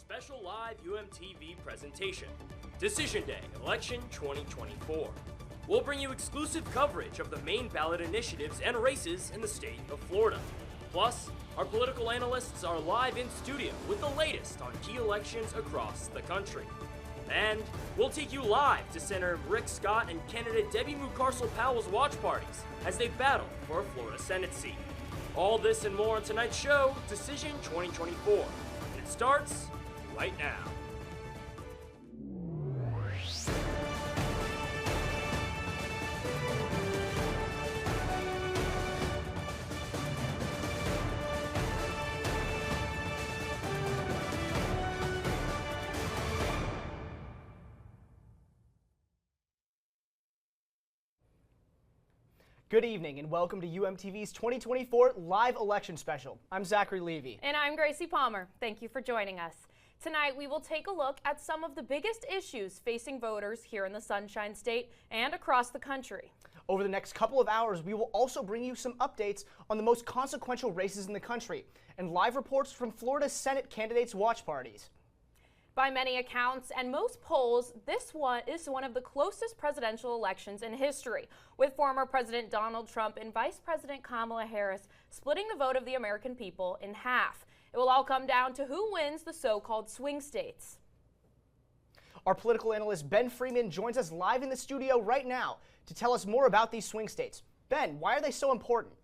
special live UMTV presentation, Decision Day Election 2024. We'll bring you exclusive coverage of the main ballot initiatives and races in the state of Florida. Plus, our political analysts are live in studio with the latest on key elections across the country. And we'll take you live to Senator Rick Scott and candidate Debbie Mucarsel-Powell's watch parties as they battle for a Florida Senate seat. All this and more on tonight's show, Decision 2024. And it starts right now. Good evening and welcome to UMTV's 2024 Live Election Special. I'm Zachary Levy. And I'm Gracie Palmer. Thank you for joining us. Tonight we will take a look at some of the biggest issues facing voters here in the Sunshine State and across the country. Over the next couple of hours, we will also bring you some updates on the most consequential races in the country and live reports from Florida's Senate candidates' watch parties. By many accounts and most polls, this one is one of the closest presidential elections in history, with former President Donald Trump and Vice President Kamala Harris splitting the vote of the American people in half. It will all come down to who wins the so-called swing states. Our political analyst Ben Freeman joins us live in the studio right now to tell us more about these swing states. Ben, why are they so important?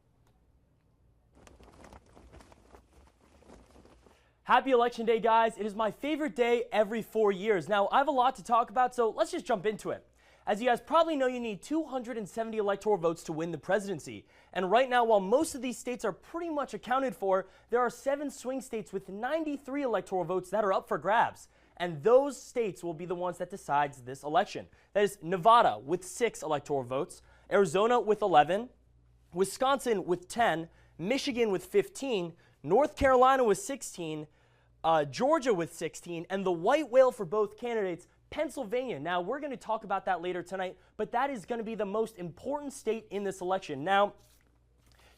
Happy Election Day, guys. It is my favorite day every 4 years. Now, I have a lot to talk about, so let's just jump into it. As you guys probably know, you need 270 electoral votes to win the presidency. And right now, while most of these states are pretty much accounted for, there are 7 swing states with 93 electoral votes that are up for grabs. And those states will be the ones that decides this election. That is Nevada with 6 electoral votes, Arizona with 11, Wisconsin with 10, Michigan with 15, North Carolina with 16, Georgia with 16, and the white whale for both candidates, Pennsylvania. Now, we're going to talk about that later tonight, but that is going to be the most important state in this election. Now,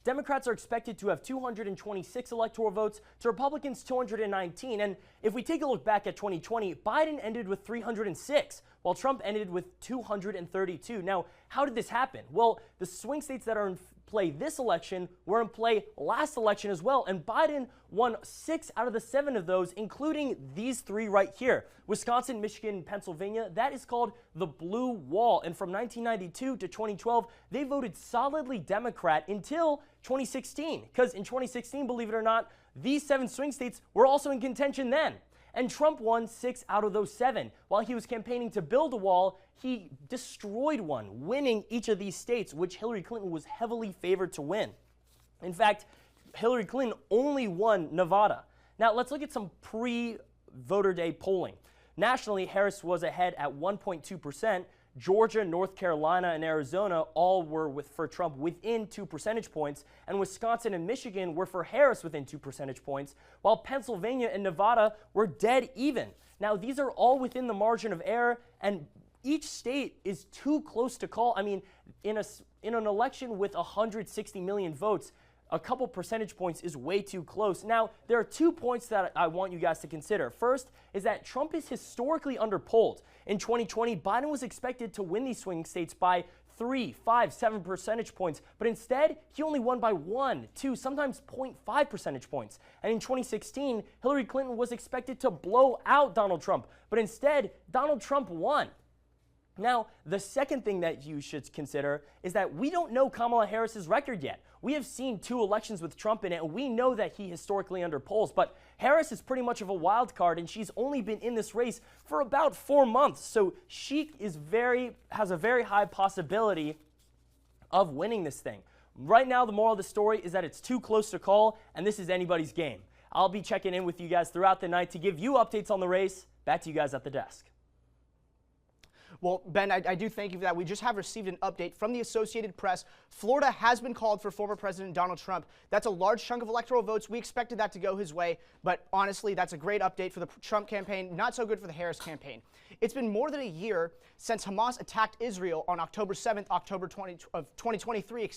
Democrats are expected to have 226 electoral votes to Republicans 219. And if we take a look back at 2020, Biden ended with 306, while Trump ended with 232. Now, how did this happen? Well, the swing states that are in play this election were in play last election as well, and Biden won 6 out of the 7 of those, including these 3 right here: Wisconsin, Michigan, and Pennsylvania. That is called the Blue Wall, and from 1992 to 2012 they voted solidly Democrat until 2016, because in 2016, believe it or not, these 7 swing states were also in contention then. And Trump won 6 out of those 7. While he was campaigning to build a wall, he destroyed one, winning each of these states, which Hillary Clinton was heavily favored to win. In fact, Hillary Clinton only won Nevada. Now, let's look at some pre-voter day polling. Nationally, Harris was ahead at 1.2%. Georgia, North Carolina, and Arizona all were for Trump within 2 percentage points, and Wisconsin and Michigan were for Harris within 2 percentage points, while Pennsylvania and Nevada were dead even. Now, these are all within the margin of error, and each state is too close to call. I mean, in an election with 160 million votes, a couple percentage points is way too close. Now, there are 2 points that I want you guys to consider. First is that Trump is historically underpolled. In 2020, Biden was expected to win these swing states by 3, 5, 7 percentage points, but instead, he only won by 1, 2, sometimes 0.5 percentage points. And in 2016, Hillary Clinton was expected to blow out Donald Trump, but instead, Donald Trump won. Now, the second thing that you should consider is that we don't know Kamala Harris's record yet. We have seen 2 elections with Trump in it, and we know that he historically underpolls, but Harris is pretty much of a wild card, and she's only been in this race for about 4 months, so she has a very high possibility of winning this thing. Right now, the moral of the story is that it's too close to call, and this is anybody's game. I'll be checking in with you guys throughout the night to give you updates on the race. Back to you guys at the desk. Well, Ben, I do thank you for that. We just have received an update from the Associated Press. Florida has been called for former President Donald Trump. That's a large chunk of electoral votes. We expected that to go his way, but honestly, that's a great update for the Trump campaign, not so good for the Harris campaign. It's been more than a year since Hamas attacked Israel on October 7th, 2023,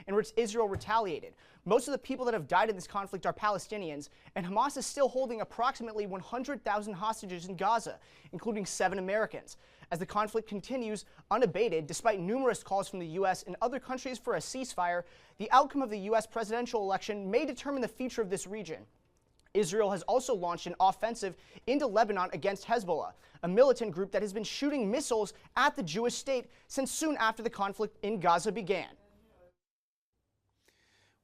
in which Israel retaliated. Most of the people that have died in this conflict are Palestinians, and Hamas is still holding approximately 100,000 hostages in Gaza, including 7 Americans. As the conflict continues unabated, despite numerous calls from the U.S. and other countries for a ceasefire, the outcome of the U.S. presidential election may determine the future of this region. Israel has also launched an offensive into Lebanon against Hezbollah, a militant group that has been shooting missiles at the Jewish state since soon after the conflict in Gaza began.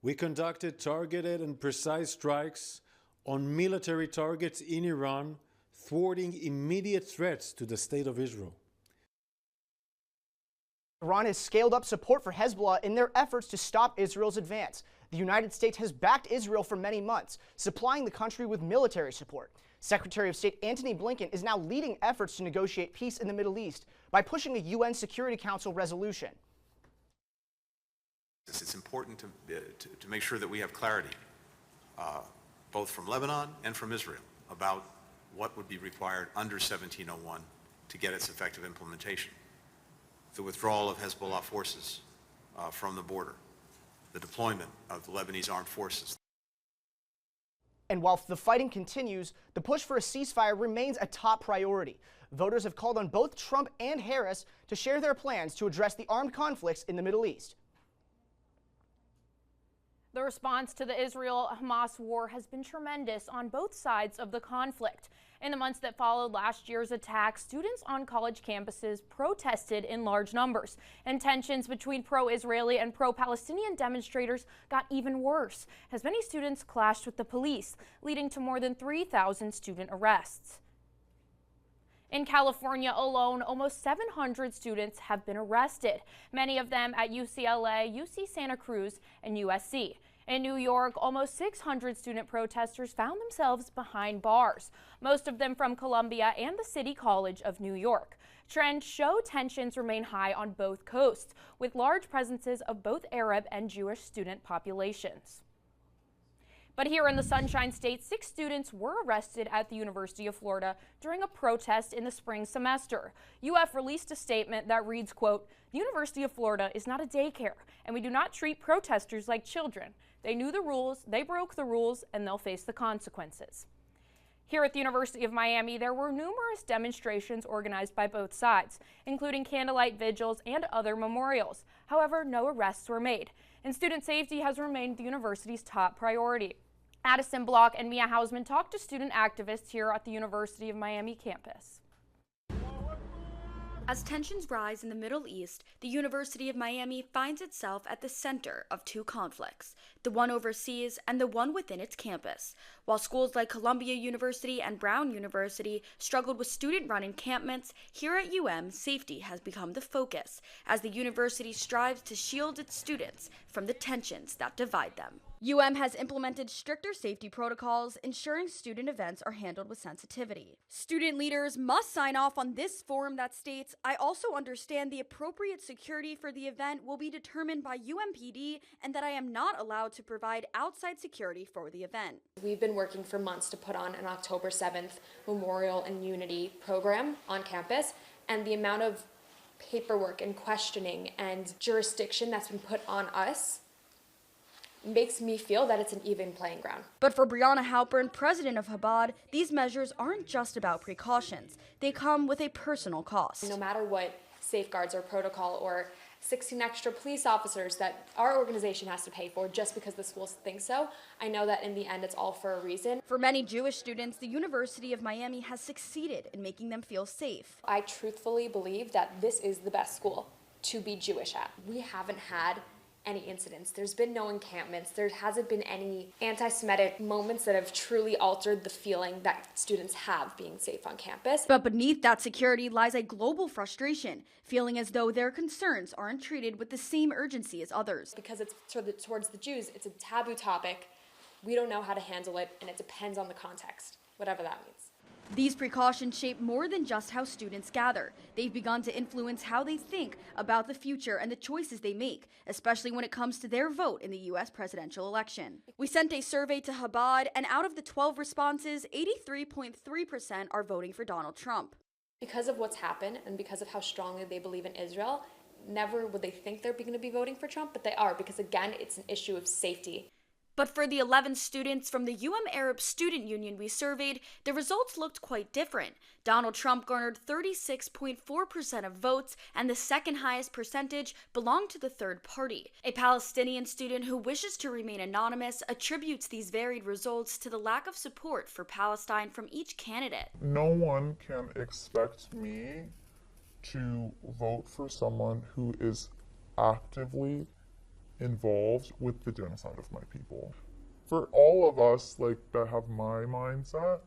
We conducted targeted and precise strikes on military targets in Iran, thwarting immediate threats to the state of Israel. Iran has scaled up support for Hezbollah in their efforts to stop Israel's advance. The United States has backed Israel for many months, supplying the country with military support. Secretary of State Antony Blinken is now leading efforts to negotiate peace in the Middle East by pushing a UN Security Council resolution. It's important to make sure that we have clarity, both from Lebanon and from Israel, about what would be required under 1701 to get its effective implementation. The withdrawal of Hezbollah forces from the border, the deployment of the Lebanese armed forces. And while the fighting continues, the push for a ceasefire remains a top priority. Voters have called on both Trump and Harris to share their plans to address the armed conflicts in the Middle East. The response to the Israel-Hamas war has been tremendous on both sides of the conflict. In the months that followed last year's attack, students on college campuses protested in large numbers, and tensions between pro-Israeli and pro-Palestinian demonstrators got even worse, as many students clashed with the police, leading to more than 3,000 student arrests. In California alone, almost 700 students have been arrested, many of them at UCLA, UC Santa Cruz, and USC. In New York, almost 600 student protesters found themselves behind bars, most of them from Columbia and the City College of New York. Trends show tensions remain high on both coasts, with large presences of both Arab and Jewish student populations. But here in the Sunshine State, 6 students were arrested at the University of Florida during a protest in the spring semester. UF released a statement that reads, quote, "The University of Florida is not a daycare, and we do not treat protesters like children. They knew the rules, they broke the rules, and they'll face the consequences." Here at the University of Miami, there were numerous demonstrations organized by both sides, including candlelight vigils and other memorials. However, no arrests were made, and student safety has remained the university's top priority. Addison Block and Mia Hausman talked to student activists here at the University of Miami campus. As tensions rise in the Middle East, the University of Miami finds itself at the center of 2 conflicts, the one overseas and the one within its campus. While schools like Columbia University and Brown University struggled with student-run encampments, here at UM, safety has become the focus as the university strives to shield its students from the tensions that divide them. UM has implemented stricter safety protocols, ensuring student events are handled with sensitivity. Student leaders must sign off on this form that states, "I also understand the appropriate security for the event will be determined by UMPD and that I am not allowed to provide outside security for the event." We've been working for months to put on an October 7th Memorial and Unity program on campus, and the amount of paperwork and questioning and jurisdiction that's been put on us makes me feel that it's an even playing ground. But for Brianna Halpern, president of Chabad, these measures aren't just about precautions. They come with a personal cost. No matter what safeguards or protocol or 16 extra police officers that our organization has to pay for just because the schools think so, I know that in the end it's all for a reason. For many Jewish students, the University of Miami has succeeded in making them feel safe. I truthfully believe that this is the best school to be Jewish at. We haven't had any incidents. There's been no encampments. There hasn't been any anti-Semitic moments that have truly altered the feeling that students have being safe on campus. But beneath that security lies a global frustration, feeling as though their concerns aren't treated with the same urgency as others. Because it's towards the Jews, it's a taboo topic. We don't know how to handle it, and it depends on the context, whatever that means. These precautions shape more than just how students gather. They've begun to influence how they think about the future and the choices they make, especially when it comes to their vote in the U.S. presidential election. We sent a survey to Chabad, and out of the 12 responses, 83.3% are voting for Donald Trump. Because of what's happened and because of how strongly they believe in Israel, never would they think they're going to be voting for Trump, but they are, because again, it's an issue of safety. But for the 11 students from the Arab Student Union we surveyed, the results looked quite different. Donald Trump garnered 36.4% of votes, and the second highest percentage belonged to the third party. A Palestinian student who wishes to remain anonymous attributes these varied results to the lack of support for Palestine from each candidate. No one can expect me to vote for someone who is actively involved with the genocide of my people. For all of us that have my mindset,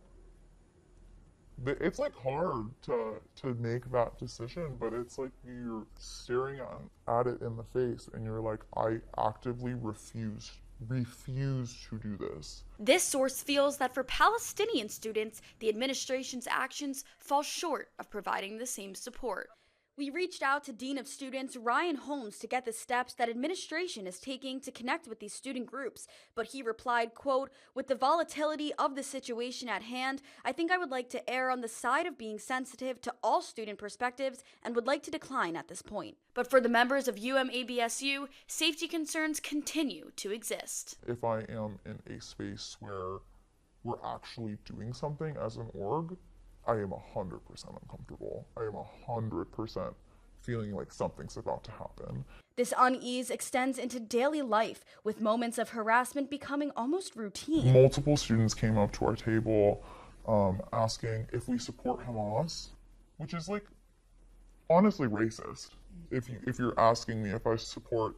it's hard to make that decision, but it's you're staring at it in the face and you're I actively refuse to do this. This source feels that for Palestinian students, the administration's actions fall short of providing the same support. We reached out to Dean of Students Ryan Holmes to get the steps that administration is taking to connect with these student groups, but he replied, quote, "With the volatility of the situation at hand, I think I would like to err on the side of being sensitive to all student perspectives and would like to decline at this point." But for the members of UMABSU, safety concerns continue to exist. If I am in a space where we're actually doing something as an org, I am 100% uncomfortable. I am 100% feeling like something's about to happen. This unease extends into daily life, with moments of harassment becoming almost routine. Multiple students came up to our table asking if we support Hamas, which is honestly racist. If you're asking me if I support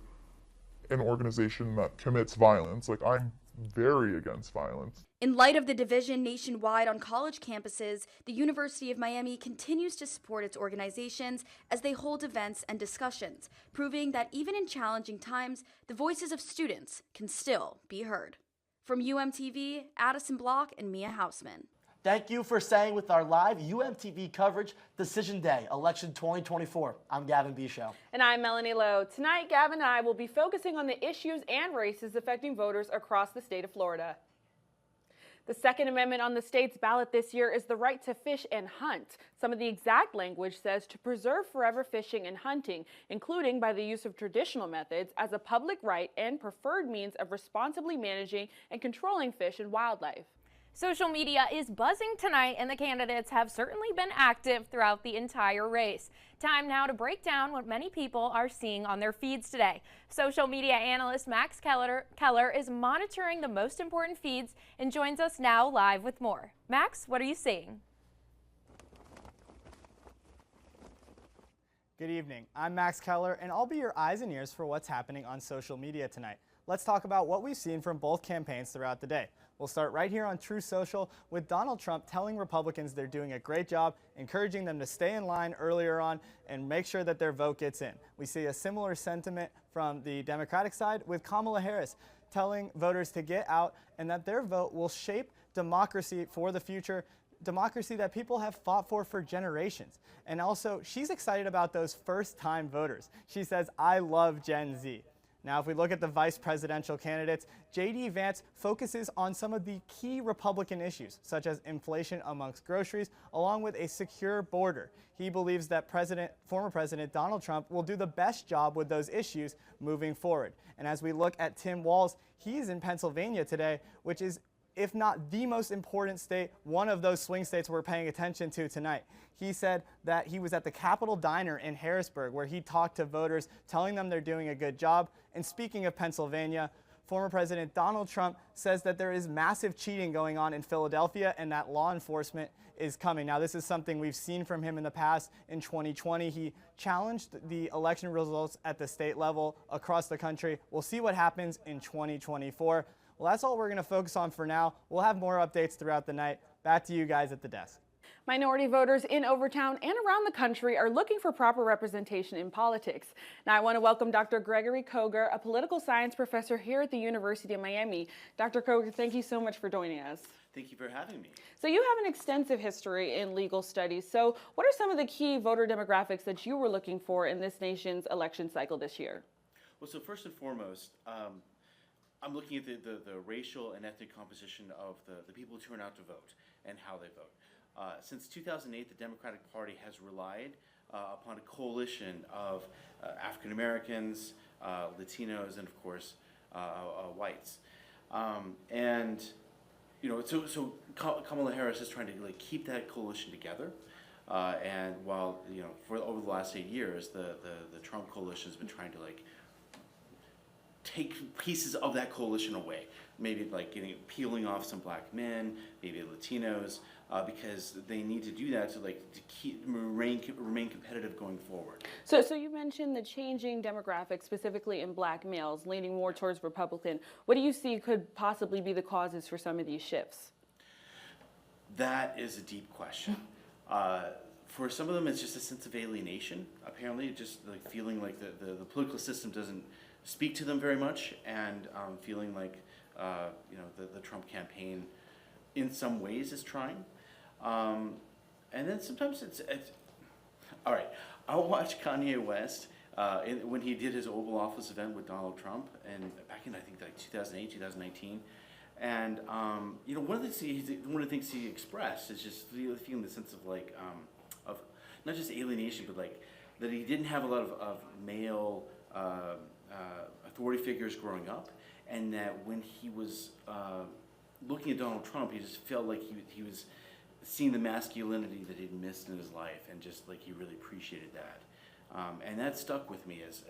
an organization that commits violence, I'm very against violence. In light of the division nationwide on college campuses, the University of Miami continues to support its organizations as they hold events and discussions, proving that even in challenging times, the voices of students can still be heard. From UMTV, Addison Block and Mia Hausman. Thank you for staying with our live UMTV coverage, Decision Day, Election 2024. I'm Gavin Bishow. And I'm Melanie Lowe. Tonight, Gavin and I will be focusing on the issues and races affecting voters across the state of Florida. The Second Amendment on the state's ballot this year is the right to fish and hunt. Some of the exact language says to preserve forever fishing and hunting, including by the use of traditional methods, as a public right and preferred means of responsibly managing and controlling fish and wildlife. Social media is buzzing tonight, and the candidates have certainly been active throughout the entire race. Time now to break down what many people are seeing on their feeds today. Social media analyst Max Keller is monitoring the most important feeds and joins us now live with more. Max, what are you seeing? Good evening. I'm Max Keller, and I'll be your eyes and ears for what's happening on social media tonight. Let's talk about what we've seen from both campaigns throughout the day. We'll start right here on True Social with Donald Trump telling Republicans they're doing a great job, encouraging them to stay in line earlier on and make sure that their vote gets in. We see a similar sentiment from the Democratic side with Kamala Harris telling voters to get out and that their vote will shape democracy for the future, democracy that people have fought for generations. And also, she's excited about those first-time voters. She says, "I love Gen Z." Now, if we look at the vice presidential candidates, J.D. Vance focuses on some of the key Republican issues, such as inflation amongst groceries, along with a secure border. He believes that former President Donald Trump will do the best job with those issues moving forward. And as we look at Tim Walz, he's in Pennsylvania today, which is, if not the most important state, one of those swing states we're paying attention to tonight. He said that he was at the Capitol Diner in Harrisburg, where he talked to voters, telling them they're doing a good job. And speaking of Pennsylvania, former President Donald Trump says that there is massive cheating going on in Philadelphia and that law enforcement is coming. Now, this is something we've seen from him in the past. In 2020, he challenged the election results at the state level across the country. We'll see what happens in 2024. Well, that's all we're going to focus on for now. We'll have more updates throughout the night. Back to you guys at the desk. Minority voters in Overtown and around the country are looking for proper representation in politics. Now, I want to welcome Dr. Gregory Koger, a political science professor here at the University of Miami. Dr. Koger, thank you so much for joining us. Thank you for having me. So you have an extensive history in legal studies. So what are some of the key voter demographics that you were looking for in this nation's election cycle this year? Well, so first and foremost, I'm looking at the racial and ethnic composition of the people who turn out to vote and how they vote. Since 2008, the Democratic Party has relied upon a coalition of African Americans, Latinos, and of course, whites. And you know, so Kamala Harris is trying to like keep that coalition together. And while you know, for over the last 8 years, the Trump coalition has been trying to like take pieces of that coalition away. Maybe like peeling off some black men, maybe Latinos, because they need to do that to remain competitive going forward. So you mentioned the changing demographics, specifically in black males, leaning more towards Republican. What do you see could possibly be the causes for some of these shifts? That is a deep question. For some of them, it's just a sense of alienation. Apparently, just like feeling like the political system doesn't speak to them very much, and feeling like you know, the Trump campaign in some ways is trying. And then sometimes it's all right. I'll watch Kanye West when he did his Oval Office event with Donald Trump, and back in I think like 2008, 2019. And you know, one of the things he expressed is just feeling the sense of like of not just alienation, but like that he didn't have a lot of male authority figures growing up, and that when he was looking at Donald Trump, he just felt like he was seeing the masculinity that he'd missed in his life, and just like he really appreciated that. And that stuck with me as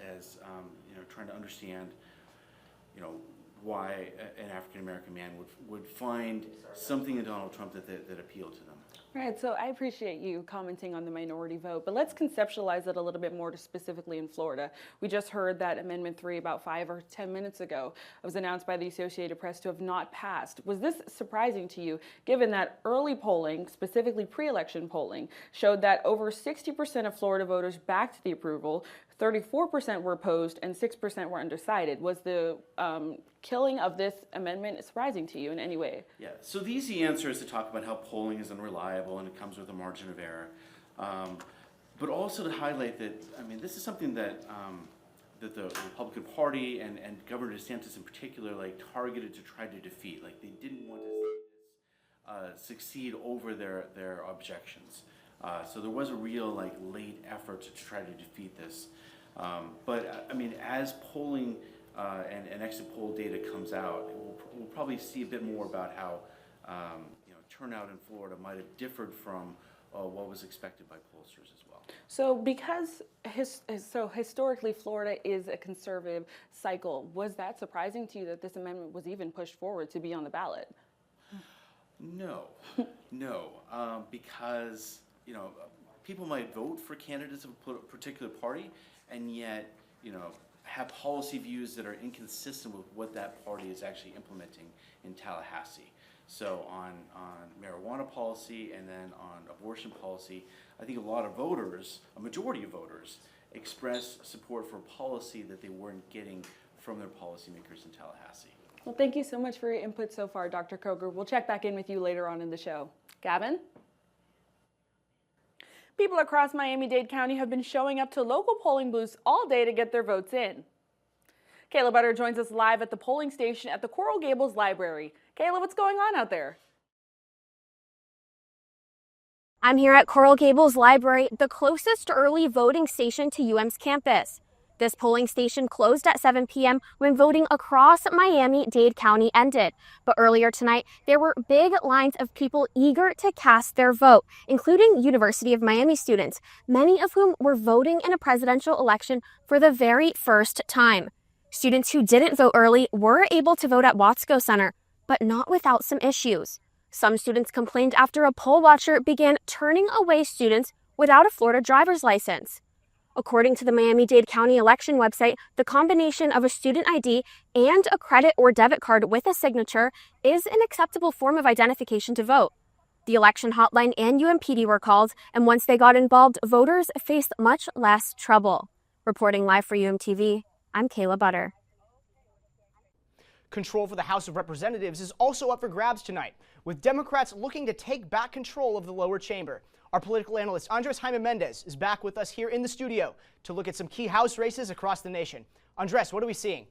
you know, trying to understand, you know, why an African American man would find something in Donald Trump that appealed to them. Right, so I appreciate you commenting on the minority vote, but let's conceptualize it a little bit more specifically in Florida. We just heard that Amendment 3 about 5 or 10 minutes ago was announced by the Associated Press to have not passed. Was this surprising to you, given that early polling, specifically pre-election polling, showed that over 60% of Florida voters backed the approval, 34% were opposed, and 6% were undecided? Was the killing of this amendment surprising to you in any way? Yeah, so the easy answer is to talk about how polling is unreliable and it comes with a margin of error. But also to highlight that, I mean, this is something that that the Republican Party and Governor DeSantis in particular like targeted to try to defeat. Like they didn't want to see this succeed over their objections. So there was a real like late effort to try to defeat this. But I mean, as polling and exit poll data comes out, we'll probably see a bit more about how you know, turnout in Florida might have differed from what was expected by pollsters as well. So because historically Florida is a conservative cycle, was that surprising to you that this amendment was even pushed forward to be on the ballot? No, because you know, people might vote for candidates of a particular party, and yet you know, have policy views that are inconsistent with what that party is actually implementing in Tallahassee. So on marijuana policy and then on abortion policy, I think a lot of voters, a majority of voters, express support for policy that they weren't getting from their policymakers in Tallahassee. Well, thank you so much for your input so far, Dr. Kroger. We'll check back in with you later on in the show. Gavin? People across Miami-Dade County have been showing up to local polling booths all day to get their votes in. Kayla Butter joins us live at the polling station at the Coral Gables Library. Kayla, what's going on out there? I'm here at Coral Gables Library, the closest early voting station to UM's campus. This polling station closed at 7 p.m. when voting across Miami-Dade County ended. But earlier tonight, there were big lines of people eager to cast their vote, including University of Miami students, many of whom were voting in a presidential election for the very first time. Students who didn't vote early were able to vote at Watsco Center, but not without some issues. Some students complained after a poll watcher began turning away students without a Florida driver's license. According to the Miami-Dade County election website, the combination of a student ID and a credit or debit card with a signature is an acceptable form of identification to vote. The election hotline and UMPD were called, and once they got involved, voters faced much less trouble. Reporting live for UMTV, I'm Kayla Butter. Control for the House of Representatives is also up for grabs tonight. with Democrats looking to take back control of the lower chamber. Our political analyst, Andres Jaime Mendez, is back with us here in the studio to look at some key House races across the nation. Andres, what are we seeing?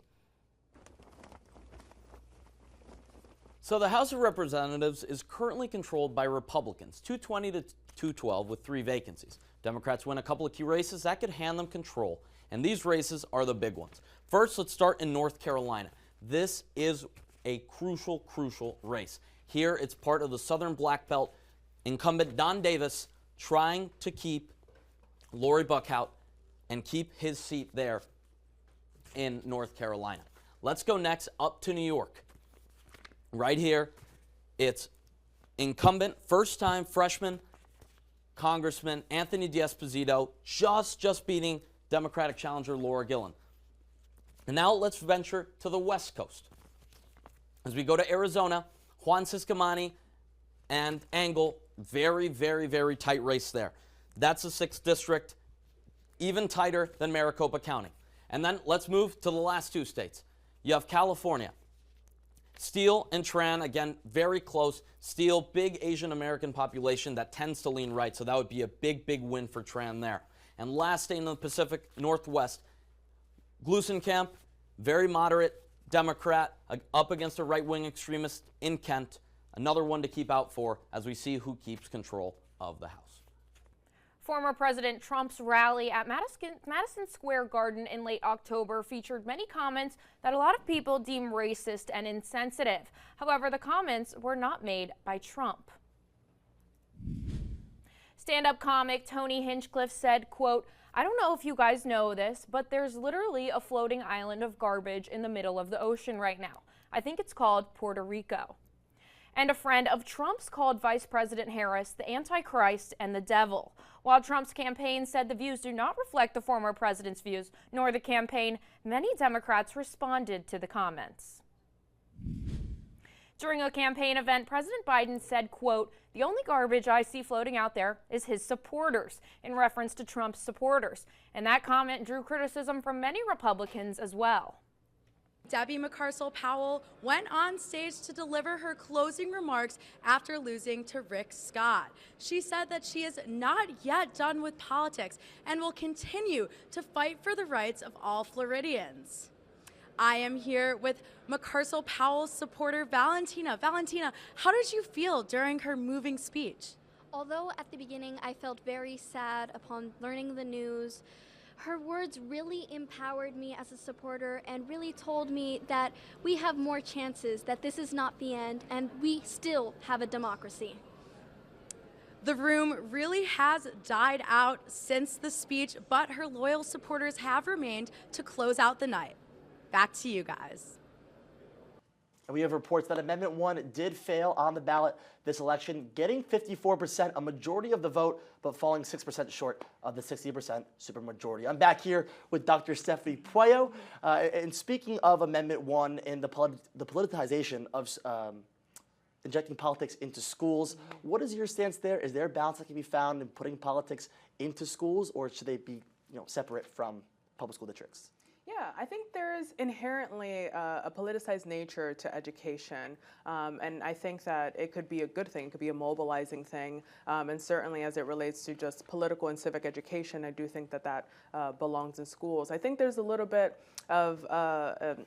So the House of Representatives is currently controlled by Republicans, 220 to 212 with 3 vacancies. Democrats win a couple of key races that could hand them control, and these races are the big ones. First, let's start in North Carolina. This is a crucial race. Here, it's part of the Southern Black Belt. Incumbent Don Davis trying to keep Lori Buckhout and keep his seat there in North Carolina. Let's go next up to New York. Right here, it's incumbent, first-time freshman Congressman Anthony D'Esposito just beating Democratic challenger Laura Gillen. And now let's venture to the West Coast. As we go to Arizona, Juan Ciscomani and Engel, very tight race there. That's the 6th district, even tighter than Maricopa County. And then let's move to the last 2 states. You have California. Steele and Tran, again, very close. Steele, big Asian American population that tends to lean right, so that would be a big win for Tran there. And last state in the Pacific Northwest, Glusenkamp, very moderate Democrat, up against a right-wing extremist in Kent. Another one to keep out for as we see who keeps control of the House. Former President Trump's rally at Madison Square Garden in late October featured many comments that a lot of people deem racist and insensitive. However, the comments were not made by Trump. Stand-up comic Tony Hinchcliffe said, quote, "I don't know if you guys know this, but there's literally a floating island of garbage in the middle of the ocean right now. I think it's called Puerto Rico." And a friend of Trump's called Vice President Harris the Antichrist and the devil. While Trump's campaign said the views do not reflect the former president's views, nor the campaign, many Democrats responded to the comments. During a campaign event, President Biden said, quote, "The only garbage I see floating out there is his supporters," in reference to Trump's supporters. And that comment drew criticism from many Republicans as well. Debbie McCarcel-Powell went on stage to deliver her closing remarks after losing to Rick Scott. She said that she is not yet done with politics and will continue to fight for the rights of all Floridians. I am here with McCarcel-Powell's supporter, Valentina. Valentina, how did you feel during her moving speech? Although at the beginning I felt very sad upon learning the news, her words really empowered me as a supporter and really told me that we have more chances, that this is not the end, and we still have a democracy. The room really has died out since the speech, but her loyal supporters have remained to close out the night. Back to you guys. And we have reports that Amendment 1 did fail on the ballot this election, getting 54%, a majority of the vote, but falling 6% short of the 60% supermajority. I'm back here with Dr. Stephanie Pueyo. And speaking of Amendment 1 and the politicization of injecting politics into schools, what is your stance there? Is there a balance that can be found in putting politics into schools, or should they be separate from public school districts? Yeah, I think there's inherently a politicized nature to education, and I think that it could be a good thing, it could be a mobilizing thing, and certainly as it relates to just political and civic education, I do think that that belongs in schools. I think there's a little bit of a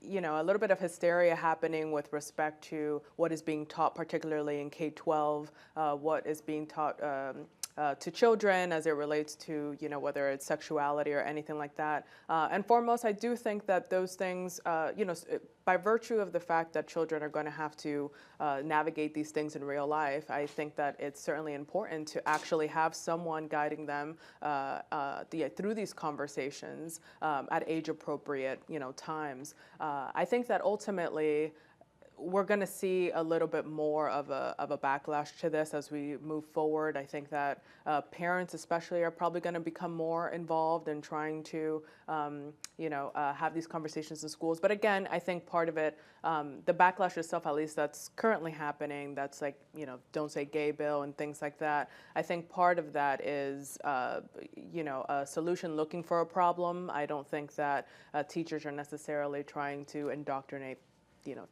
little bit of hysteria happening with respect to what is being taught, particularly in K-12, what is being taught to children as it relates to, whether it's sexuality or anything like that. And foremost, I do think that those things, by virtue of the fact that children are going to have to navigate these things in real life, I think that it's certainly important to actually have someone guiding them through these conversations at age-appropriate, times. I think that ultimately, we're going to see a little bit more of a backlash to this as we move forward. I think that parents especially are probably going to become more involved in trying to, have these conversations in schools. But again, I think part of it, the backlash itself, at least that's currently happening, that's like, don't say gay bill and things like that. I think part of that is, a solution looking for a problem. I don't think that teachers are necessarily trying to indoctrinate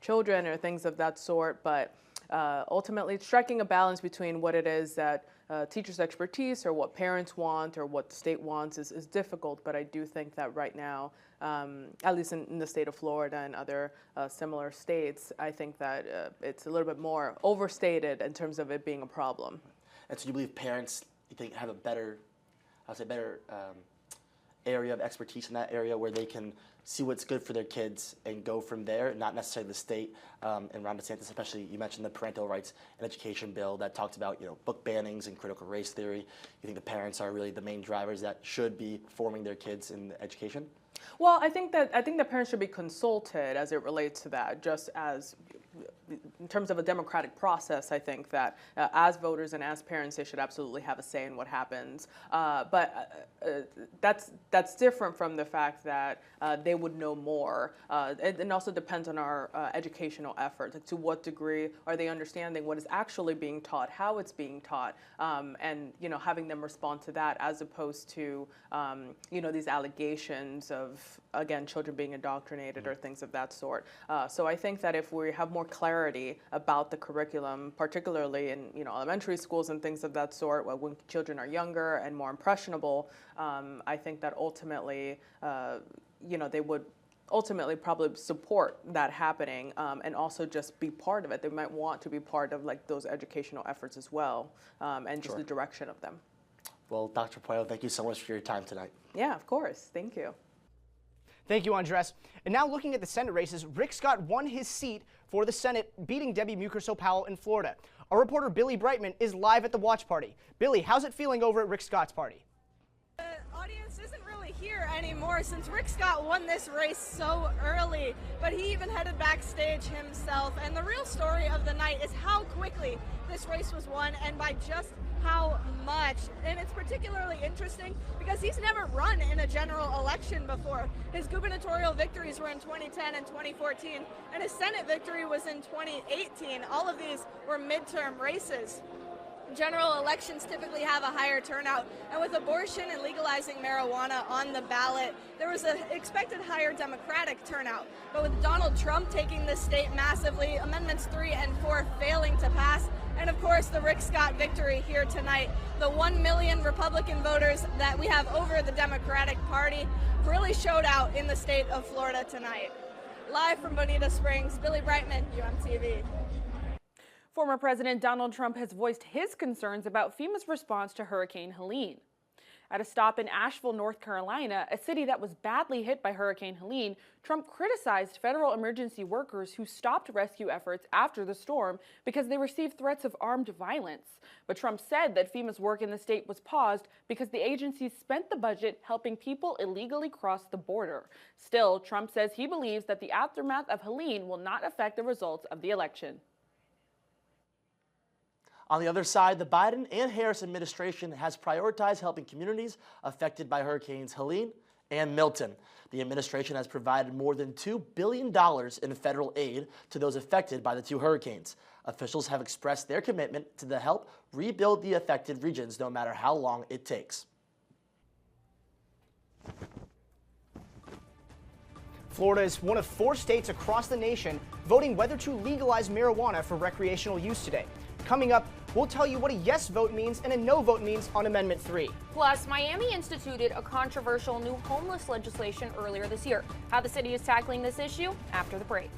children or things of that sort, but ultimately striking a balance between what it is that teachers' expertise or what parents want or what the state wants is difficult, but I do think that right now, at least in the state of Florida and other similar states, I think that it's a little bit more overstated in terms of it being a problem. And so you believe parents, you think, have a better, area of expertise in that area where they can see what's good for their kids and go from there, not necessarily the state. And Ron DeSantis, especially, you mentioned the parental rights and education bill that talked about, book bannings and critical race theory. You think the parents are really the main drivers that should be forming their kids in education? Well, I think the parents should be consulted as it relates to that, just as in terms of a democratic process. I think that as voters and as parents, they should absolutely have a say in what happens. But that's different from the fact that they would know more. It also depends on our educational efforts. Like, to what degree are they understanding what is actually being taught, how it's being taught, and having them respond to that, as opposed to these allegations of, again, children being indoctrinated or things of that sort. So I think that if we have more clarity about the curriculum, particularly in elementary schools and things of that sort, when children are younger and more impressionable, I think that ultimately, they would ultimately probably support that happening, and also just be part of it. They might want to be part of those educational efforts as well, and just the direction of them. Well, Dr. Puello, thank you so much for your time tonight. Yeah, of course. Thank you. Thank you, Andres. And now looking at the Senate races, Rick Scott won his seat for the Senate, beating Debbie Mucarsel-Powell in Florida. Our reporter Billy Brightman is live at the watch party. Billy, how's it feeling over at Rick Scott's party? The audience isn't really here anymore since Rick Scott won this race so early, but he even headed backstage himself. And the real story of the night is how quickly this race was won, and by just how much. And it's particularly interesting because he's never run in a general election before. His gubernatorial victories were in 2010 and 2014, and his Senate victory was in 2018. All of these were midterm races. General elections typically have a higher turnout, and with abortion and legalizing marijuana on the ballot, there was an expected higher Democratic turnout. But with Donald Trump taking the state massively, Amendments 3 and 4 failing to pass, and of course the Rick Scott victory here tonight, the 1 million Republican voters that we have over the Democratic Party really showed out in the state of Florida tonight. Live from Bonita Springs, Billy Brightman, UMTV. Former President Donald Trump has voiced his concerns about FEMA's response to Hurricane Helene. At a stop in Asheville, North Carolina, a city that was badly hit by Hurricane Helene, Trump criticized federal emergency workers who stopped rescue efforts after the storm because they received threats of armed violence. But Trump said that FEMA's work in the state was paused because the agency spent the budget helping people illegally cross the border. Still, Trump says he believes that the aftermath of Helene will not affect the results of the election. On the other side, the Biden and Harris administration has prioritized helping communities affected by Hurricanes Helene and Milton. The administration has provided more than $2 billion in federal aid to those affected by the two hurricanes. Officials have expressed their commitment to the help rebuild the affected regions, no matter how long it takes. Florida is one of 4 states across the nation voting whether to legalize marijuana for recreational use today. Coming up, we'll tell you what a yes vote means and a no vote means on Amendment 3. Plus, Miami instituted a controversial new homeless legislation earlier this year. How the city is tackling this issue after the break.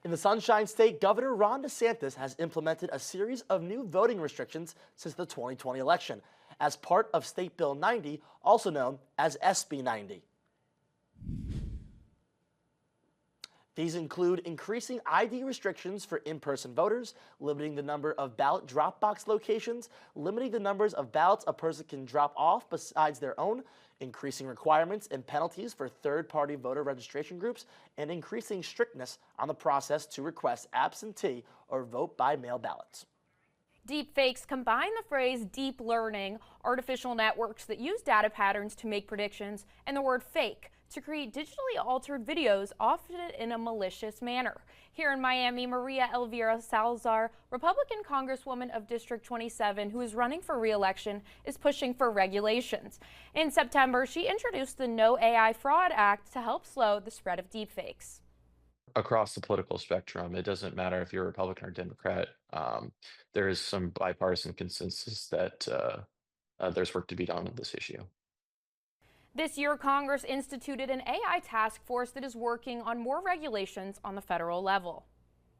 In the Sunshine State, Governor Ron DeSantis has implemented a series of new voting restrictions since the 2020 election as part of State Bill 90, also known as SB 90. These include increasing ID restrictions for in-person voters, limiting the number of ballot drop box locations, limiting the numbers of ballots a person can drop off besides their own, increasing requirements and penalties for third-party voter registration groups, and increasing strictness on the process to request absentee or vote-by-mail ballots. Deepfakes combine the phrase deep learning, artificial networks that use data patterns to make predictions, and the word fake to create digitally altered videos, often in a malicious manner. Here in Miami, Maria Elvira Salazar, Republican Congresswoman of District 27, who is running for re-election, is pushing for regulations. In September, she introduced the No AI Fraud Act to help slow the spread of deepfakes. across the political spectrum. It doesn't matter if you're a Republican or Democrat. There is some bipartisan consensus that there's work to be done on this issue. This year, Congress instituted an AI task force that is working on more regulations on the federal level.